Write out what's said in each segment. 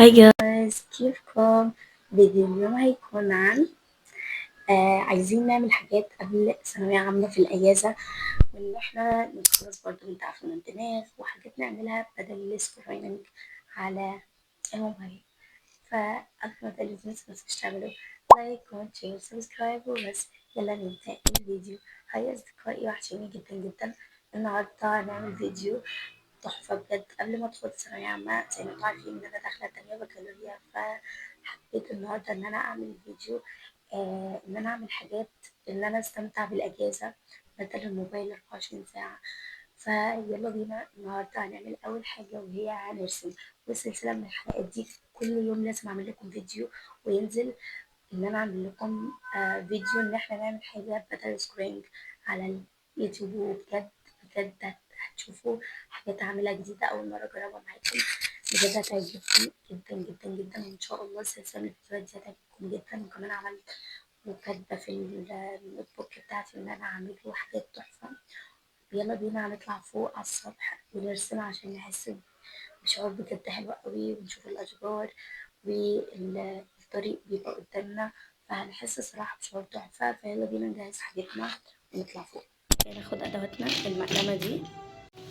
هاي جايز، كيفكم؟ فيديو اليوم هيكون عن عايزين نعمل حاجات قبل ثانوية عامة في الأجازة، وإن احنا نخلص برضه من تعفن الدماغ وحاجات نعملها بدل السكرولينج على الموبايل. فقبل ما ابدا متنسوش تعملوا لايك وشير وسبسكرايب وبس. يلا نبدأ الفيديو. هاي أصدقائي، وحشوني جدا جدا. النهاردة هنعمل فيديو تحفة بجد. قبل ما ادخل ثانوية عامة زي ما انتوا عارفين ان انا داخلة تانية بكالوريا، فحبيت النهاردة ان انا اعمل فيديو ان انا اعمل حاجات ان انا استمتع بالاجازة بدل الموبايل 24 ساعة. فيلا بينا. النهاردة هنعمل اول حاجة وهي هنرسم، والسلسلة من الحلقات دي كل يوم لازم اعمل لكم فيديو وينزل، ان انا اعمل لكم فيديو ان احنا نعمل حاجة بدل سكرينج على اليوتيوب. وبجد بجد هتشوفوا حاجات هعملها جديدة أول مرة أجربها معاكم. بجد هتعجبكم جدا جدا جدا، وإن شاء الله السلسلة من الفيديوهات دي هتعجبكم جدا. وكمان عملت وكاتبة في النوت بوك بتاعتي إن أنا هعمل له حاجات تحفة. يلا بينا هنطلع فوق على السطح ونرسم عشان نحس بشعور بجد حلو قوي، ونشوف الأشجار والطريق بيبقى قدامنا، فهنحس صراحة بشعور تحفة. فيلا بينا نجهز حاجتنا ونطلع فوق. ناخد أدواتنا، المقلمة دي،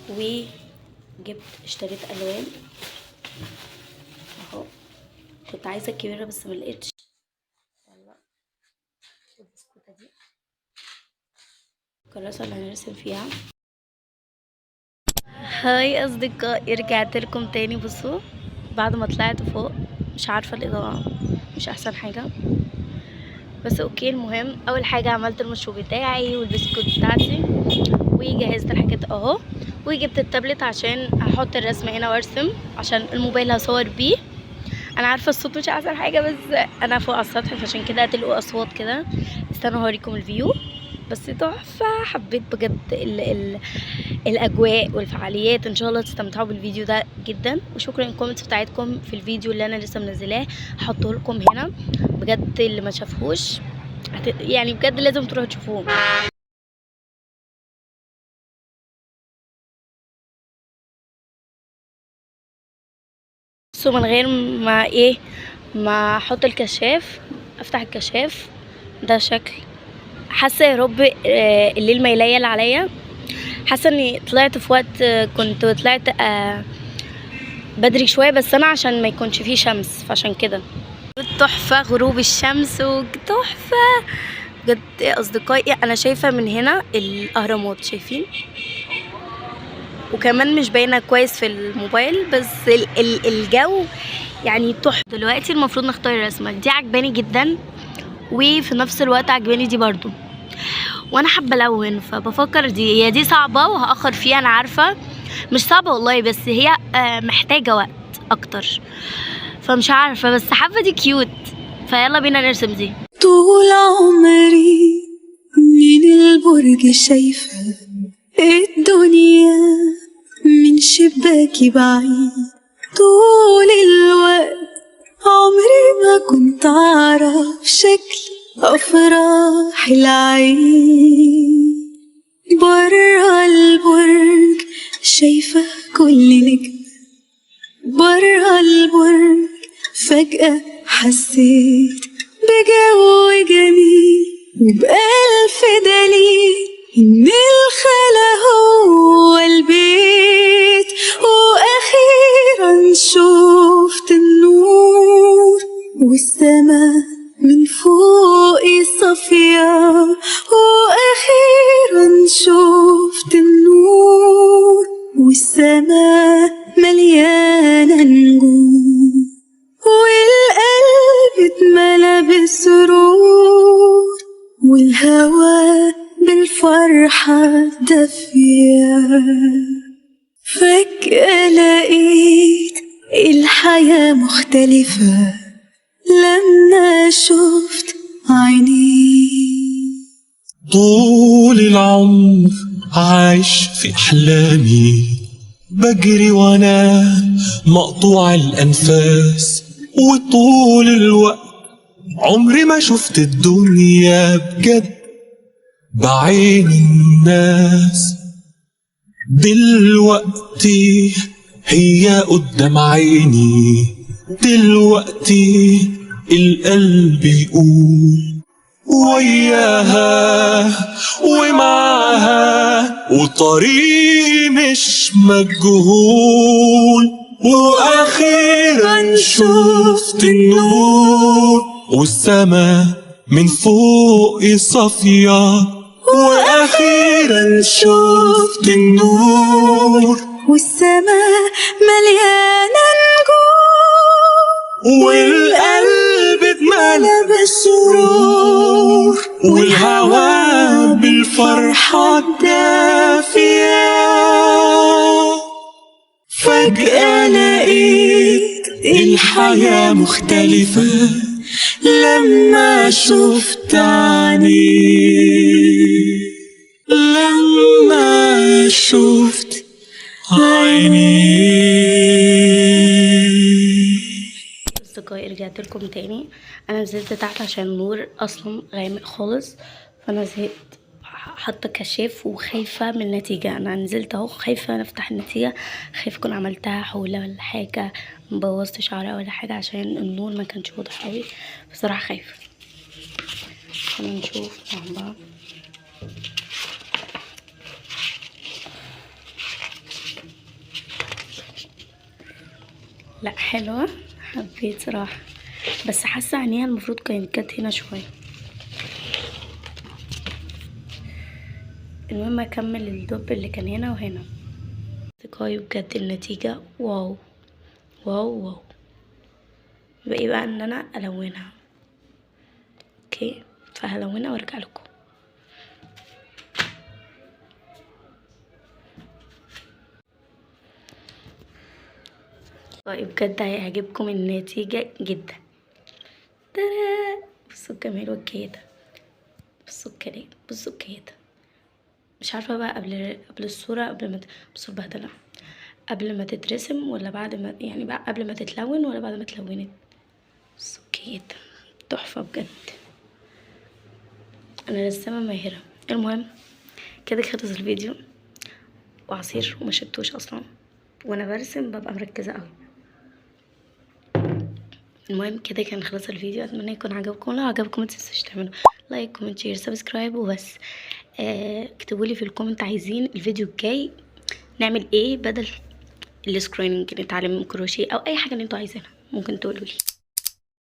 وجبت اشتريت ألوان اهو. كنت عايزة الكبيرة بس ملقتش. يلا البسكوتة دي الكراسة اللي هنرسم فيها. هاي أصدقائي، رجعت لكم تاني. بصوا بعد ما طلعت فوق، مش عارفة الإضاءة مش أحسن حاجة، بس اوكي. المهم اول حاجه عملت المشروب بتاعي والبسكوت بتاعتي وجهزت الحاجات اهو، وجبت التابلت عشان احط الرسم هنا وارسم، عشان الموبايل هصور بيه. انا عارفه الصوت مش احسن حاجه، بس انا فوق على السطح فعشان كده هتلقوا اصوات كده. استنوا هوريكم الفيو. بس تحفه، حبيت بجد الاجواء والفعاليات. ان شاء الله تستمتعوا بالفيديو ده جدا. وشكرا الكومنتس بتاعتكم في الفيديو اللي انا لسه منزلاه، هحطه لكم هنا. بجد اللي ما شافهوش يعني بجد لازم تروحوا تشوفوه. بصوا من غير ما ما احط الكشاف، افتح الكشاف ده شكل. حاسه يا رب الليل ما يليل عليا. حاسه اني طلعت في وقت كنت طلعت بدري شويه، بس انا عشان ما يكونش فيه شمس فعشان كده. تحفه غروب الشمس وتحفه بجد يا اصدقائي. انا شايفه من هنا الاهرامات، شايفين؟ وكمان مش باينه كويس في الموبايل، بس الجو يعني تحفه. دلوقتي المفروض نختار الرسمه دي، عجباني جدا، وفي نفس الوقت عجباني دي برضو. وانا حابه الون، فبفكر هي دي صعبه وهاخر فيها. انا عارفه مش صعبه والله، بس هي محتاجه وقت اكتر، فمش عارفه، بس حابه دي كيوت. فيلا بينا نرسم دي. طول عمري من البرج شايفة الدنيا من شباكي بعيد. طول الوقت عمري ما كنت أعرف شكل أفراح العين. برا البرج شايفة كل نجم، برا البرج فجأة حسيت بجو جميل وبألف دليل إن الخلا هو البيت. وأخيرا شوفت النور والسما من فوقي صافية. وأخيرا شوفت النور والسما مليانة نجوم، والقلب اتملى بالسرور، والهوا بالفرحة دافية. فجأة لقيت الحياة مختلفة لما شفت عينيك. طول العمر عايش في أحلامي، بجري وانا مقطوع الأنفاس، وطول الوقت عمري ما شفت الدنيا بجد بعين الناس. دلوقتي هي قدام عيني دلوقتي القلب يقول وياها ومعاها، وطريقي مش مجهول، واخيرا شفت النور، والسما من فوقي صافية، واخيرا شفت النور، والسماء مليانة نجوم، والقلب اتملى بالسرور، والهوا بالفرحة الدافية. فجأة لقيت الحياة مختلفة لما شفت عينيك، لما شفت عينيك. أصدقائي رجعت لكم تاني. أنا نزلت تحت عشان النور أصلا غامق خالص، فأنا زهقت حاطة كشاف وخايفة من النتيجة. أنا نزلت اهو خايفة نفتح النتيجة، خايفة أكون عملتها حولة ولا حاجة، مبوظت شعرها ولا حاجة، عشان النور ما كانش واضح قوي. بصراحة خايفة. خلينا نشوف مع بعض. لا حلوة، حبيت صراحة، بس حاسة عينيها المفروض كانت جت هنا شوية. المهم اكمل الدب اللي كان هنا وهنا. اصدقائي بجد النتيجة واو واو واو. يبقى بقى ان انا الونها. اوكي، فهلونها وارجع لكم. بجد هيعجبكم النتيجة جدا. ترى بصوا الجمال والكيادة، بصوا الكلام، بصوا الكيادة. مش عارفة بقى قبل الصورة، قبل ما بصوا البهدلة، قبل ما تترسم ولا بعد ما، يعني بقى قبل ما تتلون ولا بعد ما اتلونت. بصوا الكيادة تحفة بجد. انا رسامة ماهرة. المهم كده خلص الفيديو، وعصير وما شربتوش اصلا، وانا برسم ببقى مركزة قوي. المهم كده كان خلص الفيديو. اتمنى يكون عجبكم. لو عجبكم متنسوش تعملوا لايك كومنت شير سبسكرايب وبس. اكتبولي في الكومنت عايزين الفيديو الجاي نعمل ايه بدل السكريننج، نتعلم كروشيه او اي حاجه اللي انتوا عايزينها، ممكن تقولولي.